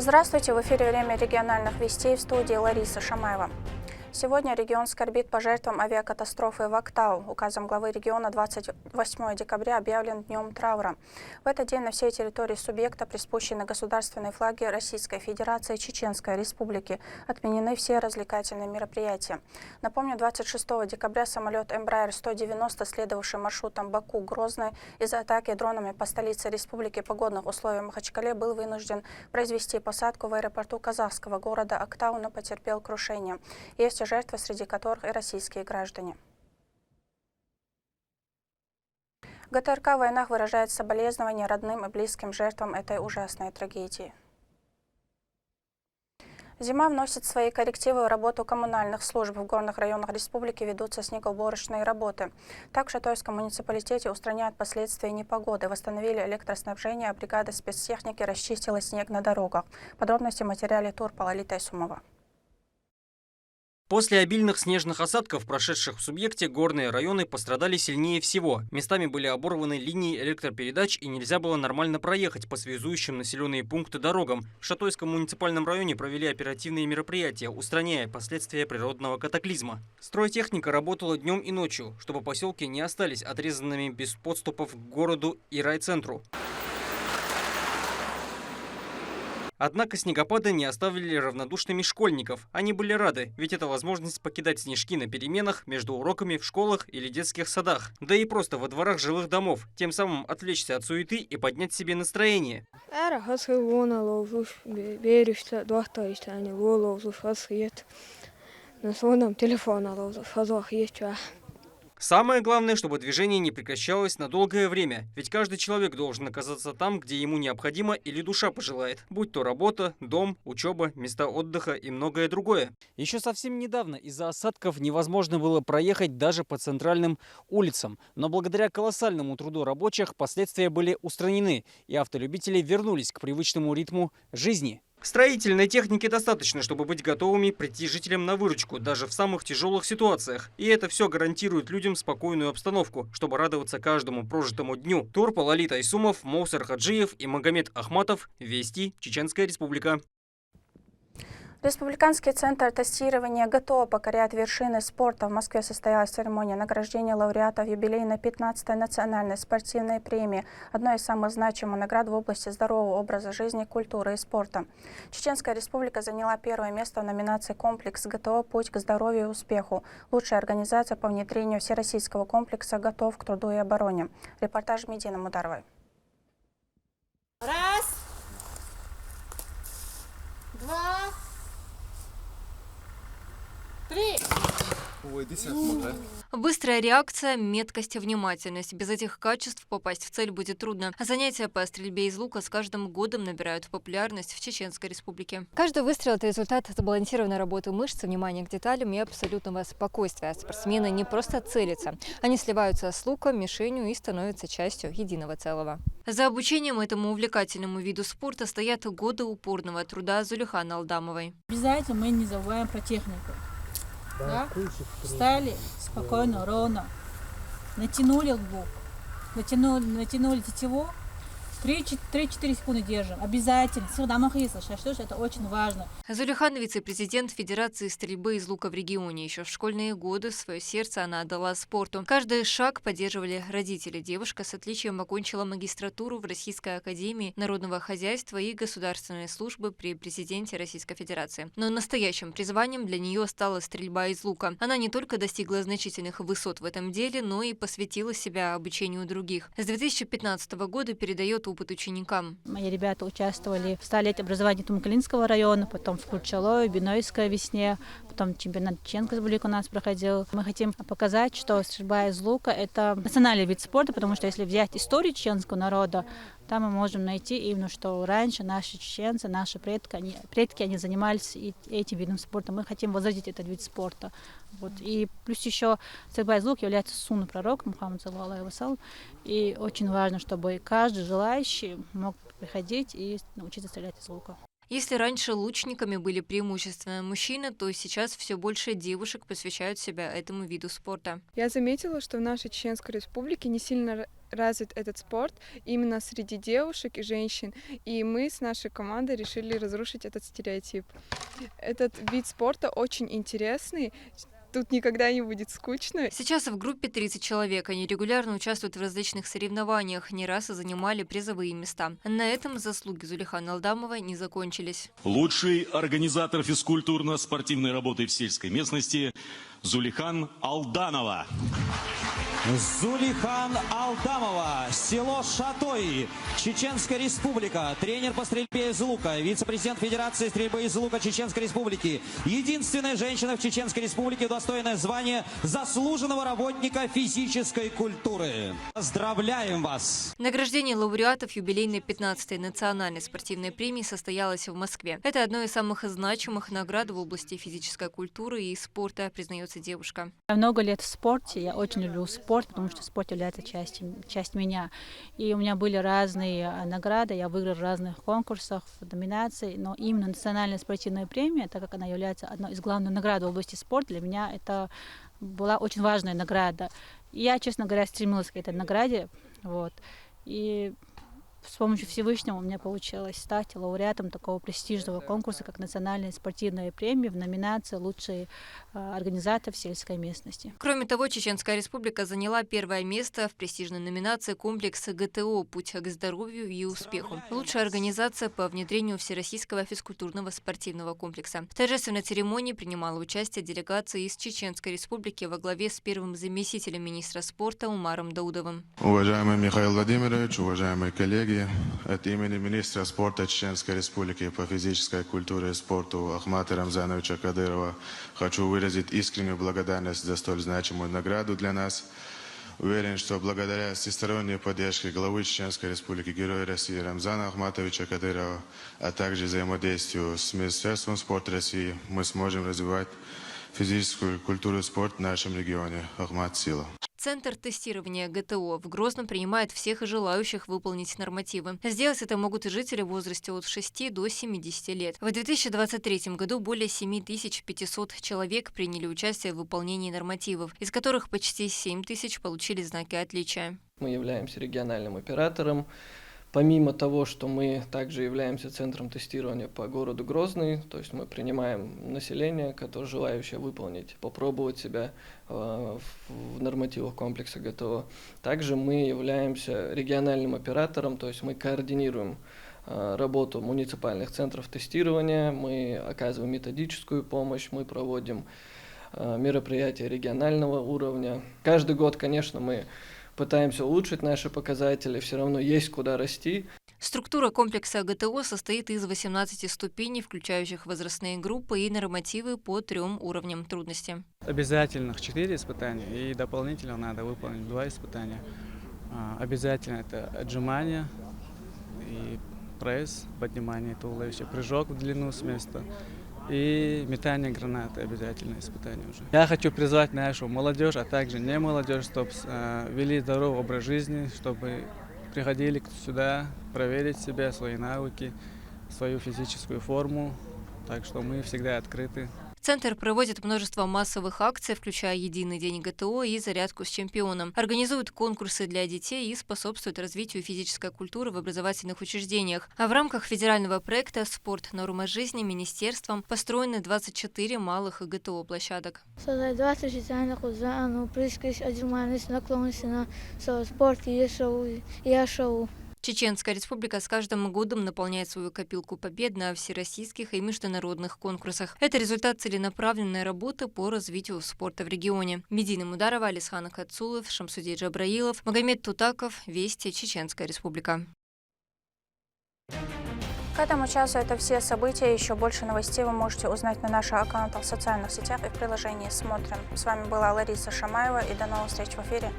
Здравствуйте, в эфире «Время региональных вестей», в студии Лариса Шамаева. Сегодня регион скорбит по жертвам авиакатастрофы в Актау. Указом главы региона 28 декабря объявлен днем траура. В этот день на всей территории субъекта приспущены государственные флаги Российской Федерации и Чеченской Республики. Отменены все развлекательные мероприятия. Напомню, 26 декабря самолет Embraer 190, следовавший маршрутом Баку-Грозный, из-за атаки дронами по столице республики погодных условий Махачкале был вынужден произвести посадку в аэропорту казахского города Актау, но потерпел крушение. Есть жертвы, среди которых и российские граждане. ГТРК в войнах выражает соболезнования родным и близким жертвам этой ужасной трагедии. Зима вносит свои коррективы в работу коммунальных служб. В горных районах республики ведутся снегоуборочные работы. Так в Шатойском муниципалитете устраняют последствия непогоды. Восстановили электроснабжение, а бригада спецтехники расчистила снег на дорогах. Подробности в материале Турпала Литайсумова. После обильных снежных осадков, прошедших в субъекте, горные районы пострадали сильнее всего. Местами были оборваны линии электропередач и нельзя было нормально проехать по связующим населенные пункты дорогам. В Шатойском муниципальном районе провели оперативные мероприятия, устраняя последствия природного катаклизма. Стройтехника работала днем и ночью, чтобы поселки не остались отрезанными без подступов к городу и райцентру. Однако снегопады не оставили равнодушными школьников. Они были рады, ведь это возможность покидать снежки на переменах, между уроками, в школах или детских садах. Да и просто во дворах жилых домов, тем самым отвлечься от суеты и поднять себе настроение. Самое главное, чтобы движение не прекращалось на долгое время, ведь каждый человек должен оказаться там, где ему необходимо или душа пожелает, будь то работа, дом, учеба, места отдыха и многое другое. Еще совсем недавно из-за осадков невозможно было проехать даже по центральным улицам, но благодаря колоссальному труду рабочих последствия были устранены, и автолюбители вернулись к привычному ритму жизни. Строительной техники достаточно, чтобы быть готовыми прийти жителям на выручку, даже в самых тяжелых ситуациях. И это все гарантирует людям спокойную обстановку, чтобы радоваться каждому прожитому дню. Турпал Литайсумов, Моусар Хаджиев и Магомед Ахматов. Вести, Чеченская Республика. Республиканский центр тестирования ГТО покоряет вершины спорта. В Москве состоялась церемония награждения лауреатов юбилейной 15-й национальной спортивной премии, одной из самых значимых наград в области здорового образа жизни, культуры и спорта. Чеченская Республика заняла первое место в номинации «Комплекс ГТО. Путь к здоровью и успеху». Лучшая организация по внедрению всероссийского комплекса «Готов к труду и обороне». Репортаж Медины Мударовой. Раз, два, три. Быстрая реакция, меткость и внимательность. Без этих качеств попасть в цель будет трудно. А занятия по стрельбе из лука с каждым годом набирают популярность в Чеченской Республике. Каждый выстрел – это результат сбалансированной работы мышц, внимания к деталям и абсолютного спокойствия. Спортсмены не просто целятся. Они сливаются с луком, мишенью и становятся частью единого целого. За обучением этому увлекательному виду спорта стоят годы упорного труда Зулиханы Алдамовой. Обязательно мы не забываем про технику. Да? Встали спокойно, ровно. Натянули лук. Натянули тетиву. 3-4 секунды держим. Обязательно. Всегда махается. Что ж, это очень важно. Зулихан – вице-президент Федерации стрельбы из лука в регионе. Еще в школьные годы свое сердце она отдала спорту. Каждый шаг поддерживали родители. Девушка с отличием окончила магистратуру в Российской академии народного хозяйства и государственной службы при президенте Российской Федерации. Но настоящим призванием для нее стала стрельба из лука. Она не только достигла значительных высот в этом деле, но и посвятила себя обучению других. С 2015 года передает опыт ученикам. Мои ребята участвовали в 100-летии образования Тумакалинского района, потом в Курчалое, Бинойской весне, потом чемпионат Чеченской Республики у нас проходил. Мы хотим показать, что стрельба из лука – это национальный вид спорта, потому что если взять историю чеченского народа, там мы можем найти именно, что раньше наши чеченцы, наши предки, они занимались этим видом спорта. Мы хотим возродить этот вид спорта. Вот. И плюс еще стрельба из лука является сунной пророка Мухаммад саллаллаху вассалям. И очень важно, чтобы каждый желающий мог приходить и научиться стрелять из лука. Если раньше лучниками были преимущественно мужчины, то сейчас все больше девушек посвящают себя этому виду спорта. Я заметила, что в нашей Чеченской Республике не сильно развит этот спорт именно среди девушек и женщин, и мы с нашей командой решили разрушить этот стереотип. Этот вид спорта очень интересный. Тут никогда не будет скучно. Сейчас в группе 30 человек. Они регулярно участвуют в различных соревнованиях, не раз и занимали призовые места. На этом заслуги Зулихана Алдамовой не закончились. Лучший организатор физкультурно-спортивной работы в сельской местности Зулихан Алданова. Зулихан Алдамова, село Шатой, Чеченская республика, тренер по стрельбе из лука, вице-президент Федерации стрельбы из лука Чеченской республики, единственная женщина в Чеченской республике, удостоенная звания заслуженного работника физической культуры. Поздравляем вас! Награждение лауреатов юбилейной 15-й национальной спортивной премии состоялось в Москве. Это одно из самых значимых наград в области физической культуры и спорта, признается девушка. Я много лет в спорте, я очень люблю спорт, потому что спорт является частью меня. И у меня были разные награды, я выиграла в разных конкурсах, в номинации, но именно национальная спортивная премия, так как она является одной из главных наград в области спорта, для меня это была очень важная награда. И я, честно говоря, стремилась к этой награде, вот. И с помощью Всевышнего у меня получилось стать лауреатом такого престижного конкурса, как национальная спортивная премия в номинации «Лучший организатор в сельской местности». Кроме того, Чеченская республика заняла первое место в престижной номинации комплекса ГТО «Путь к здоровью и успеху». Лучшая организация по внедрению всероссийского физкультурного спортивного комплекса. В торжественной церемонии принимала участие делегация из Чеченской республики во главе с первым заместителем министра спорта Умаром Даудовым. Уважаемый Михаил Владимирович, уважаемые коллеги, от имени министра спорта Чеченской республики по физической культуре и спорту Ахмата Рамзановича Кадырова хочу выразить искреннюю благодарность за столь значимую награду для нас. Уверен, что благодаря всесторонней поддержке главы Чеченской республики Героя России Рамзана Ахматовича Кадырова, а также взаимодействию с Министерством спорта России, мы сможем развивать физическую культуру и спорт в нашем регионе. Ахмат Сила. Центр тестирования ГТО в Грозном принимает всех желающих выполнить нормативы. Сделать это могут и жители в возрасте от 6 до 70 лет. В 2023 году более 7500 человек приняли участие в выполнении нормативов, из которых почти 7000 получили знаки отличия. Мы являемся региональным оператором. Помимо того, что мы также являемся центром тестирования по городу Грозный, то есть мы принимаем население, которое желающее выполнить, попробовать себя в нормативах комплекса ГТО. Также мы являемся региональным оператором, то есть мы координируем работу муниципальных центров тестирования, мы оказываем методическую помощь, мы проводим мероприятия регионального уровня. Каждый год, конечно, мы пытаемся улучшить наши показатели, все равно есть куда расти. Структура комплекса ГТО состоит из 18 ступеней, включающих возрастные группы и нормативы по 3 уровням трудности. Обязательных 4 испытания и дополнительно надо выполнить 2 испытания. Обязательно это отжимание и пресс, поднимание туловища, прыжок в длину с места. И метание гранаты обязательное испытание уже. Я хочу призвать нашу молодежь, а также не молодежь, чтобы вели здоровый образ жизни, чтобы приходили сюда проверить себя, свои навыки, свою физическую форму. Так что мы всегда открыты. Центр проводит множество массовых акций, включая единый день ГТО и зарядку с чемпионом. Организует конкурсы для детей и способствует развитию физической культуры в образовательных учреждениях. А в рамках федерального проекта «Спорт. Норма жизни» министерством построены 24 малых ГТО-площадок. Создать 20 специальных наклонности на спорт и шоу. Чеченская республика с каждым годом наполняет свою копилку побед на всероссийских и международных конкурсах. Это результат целенаправленной работы по развитию спорта в регионе. Медина Мударова, Алисхан Кацулов, Шамсудей Джабраилов, Магомед Тутаков, Вести, Чеченская республика. К этому часу это все события. Еще больше новостей вы можете узнать на наших аккаунтах в социальных сетях и в приложении «Смотрим». С вами была Лариса Шамаева, и до новых встреч в эфире.